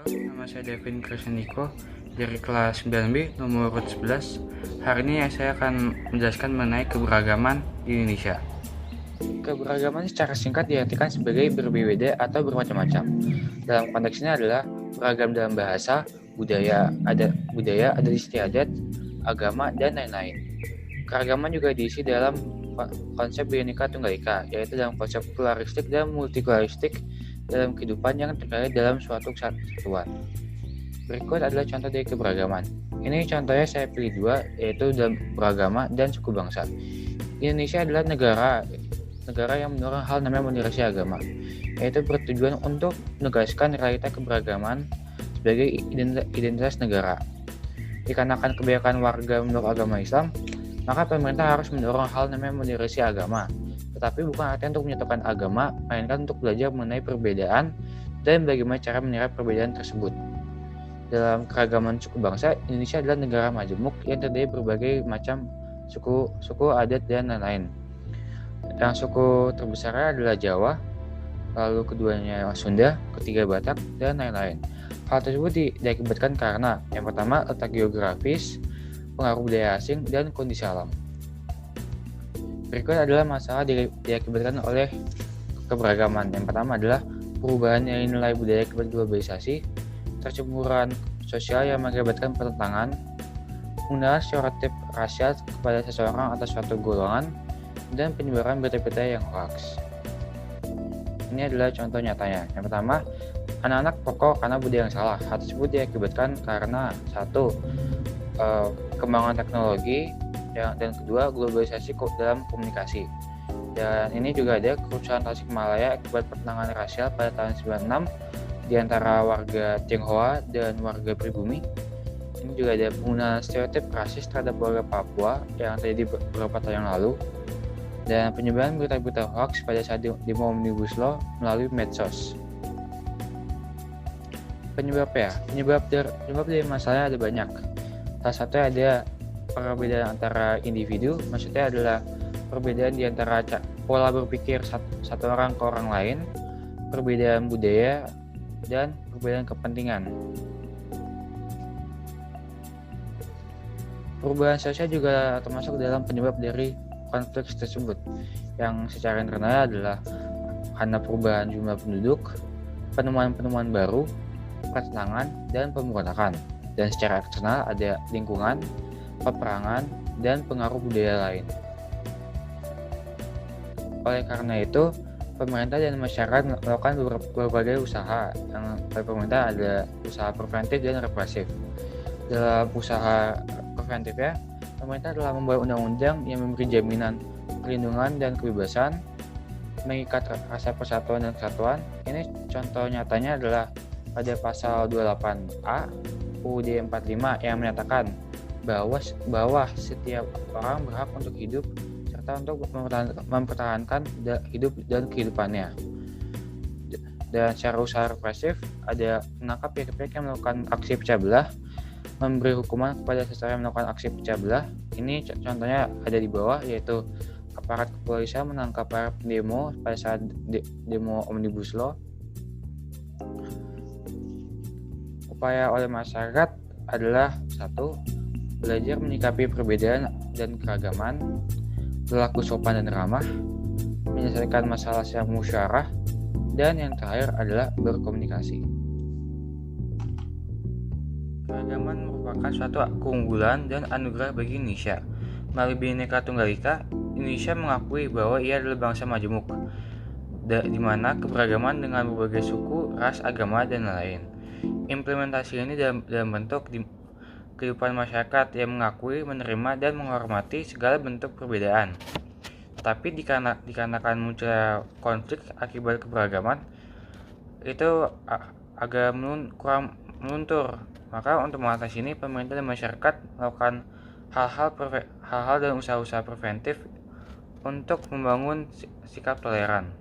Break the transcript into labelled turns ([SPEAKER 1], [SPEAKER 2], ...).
[SPEAKER 1] Nama saya Devin Krisaniko dari kelas 9B nomor 11. Hari ini saya akan menjelaskan mengenai keberagaman di Indonesia. Keberagaman secara singkat diartikan sebagai berbeda atau bermacam-macam. Dalam konteks ini adalah beragam dalam bahasa, budaya, adat istiadat, agama, dan lain-lain. Keragaman juga diisi dalam konsep Bhinneka Tunggal Ika, yaitu dalam konsep pluralistik dan multikulturalistik dalam kehidupan yang terkait dalam suatu kesatuan. Berikut adalah contoh dari keberagaman. Ini contohnya saya pilih dua, yaitu dalam beragama dan suku bangsa. Indonesia adalah negara yang mendorong hal namanya moderasi agama, yaitu bertujuan untuk menegaskan realita keberagaman sebagai identitas negara. Dikarenakan kebanyakan warga menurut agama Islam, maka pemerintah harus mendorong hal namanya moderasi agama. Tetapi bukan artinya untuk menyatukan agama, melainkan untuk belajar mengenai perbedaan dan bagaimana cara menilai perbedaan tersebut. Dalam keragaman suku bangsa, Indonesia adalah negara majemuk yang terdiri berbagai macam suku, adat, dan lain-lain. Yang suku terbesar adalah Jawa, lalu keduanya Sunda, ketiga Batak, dan lain-lain. Hal tersebut diakibatkan karena yang pertama letak geografis, pengaruh budaya asing, dan kondisi alam. Berikut adalah masalah diakibatkan oleh keberagaman. Yang pertama adalah perubahan nilai budaya akibat globalisasi, tercemburuan sosial yang mengakibatkan pertentangan, penggunaan stereotip rasial kepada seseorang atau suatu golongan, dan penyebaran berita-berita yang hoax. Ini adalah contoh nyatanya. Yang pertama, anak-anak pokok karena budaya yang salah. Hal tersebut diakibatkan karena satu, kembangan teknologi, dan kedua globalisasi dalam komunikasi. Dan ini juga ada kerusuhan Tasikmalaya akibat pertentangan rasial pada tahun 96 di antara warga Tionghoa dan warga pribumi. Ini juga ada penggunaan stereotip rasis terhadap warga Papua yang terjadi beberapa tahun yang lalu, dan penyebaran berita-berita hoax pada saat demo Omnibus Law melalui medsos. Penyebab dari masalahnya ada banyak. Salah satunya ada perbedaan antara individu, maksudnya adalah perbedaan di antara pola berpikir satu orang ke orang lain, perbedaan budaya, dan perbedaan kepentingan. Perubahan sosial juga termasuk dalam penyebab dari konflik tersebut, yang secara internal adalah karena perubahan jumlah penduduk, penemuan-penemuan baru, pertentangan, dan pemberontakan. Dan secara eksternal ada lingkungan, peperangan, dan pengaruh budaya lain. Oleh karena itu, pemerintah dan masyarakat melakukan berbagai usaha. Yang oleh pemerintah ada usaha preventif dan represif. Dalam usaha preventifnya, pemerintah telah membuat undang-undang yang memberi jaminan perlindungan dan kebebasan, mengikat rasa persatuan dan kesatuan. Ini contoh nyatanya adalah pada pasal 28A UUD 45 yang menyatakan bahwa setiap orang berhak untuk hidup serta untuk mempertahankan hidup dan kehidupannya. Dan secara usaha represif ada menangkap pihak-pihak yang melakukan aksi pecah belah, memberi hukuman kepada seseorang yang melakukan aksi pecah belah. Ini contohnya ada di bawah, yaitu aparat kepolisian menangkap para pendemo pada saat demo Omnibus Law. Upaya oleh masyarakat adalah satu, belajar menyikapi perbedaan dan keragaman, berlaku sopan dan ramah, menyelesaikan masalah secara musyawarah, dan yang terakhir adalah berkomunikasi. Keragaman merupakan suatu keunggulan dan anugerah bagi Indonesia. Melalui Bhinneka Tunggal Ika, Indonesia mengakui bahwa ia adalah bangsa majemuk, di mana keberagaman dengan berbagai suku, ras, agama, dan lain-lain. Implementasi ini dalam bentuk kehidupan masyarakat yang mengakui, menerima, dan menghormati segala bentuk perbedaan. Tapi dikarenakan munculnya konflik akibat keberagaman, itu agak kurang meluntur. Maka untuk mengatasi ini, pemerintah dan masyarakat melakukan hal-hal dan usaha-usaha preventif untuk membangun sikap toleran.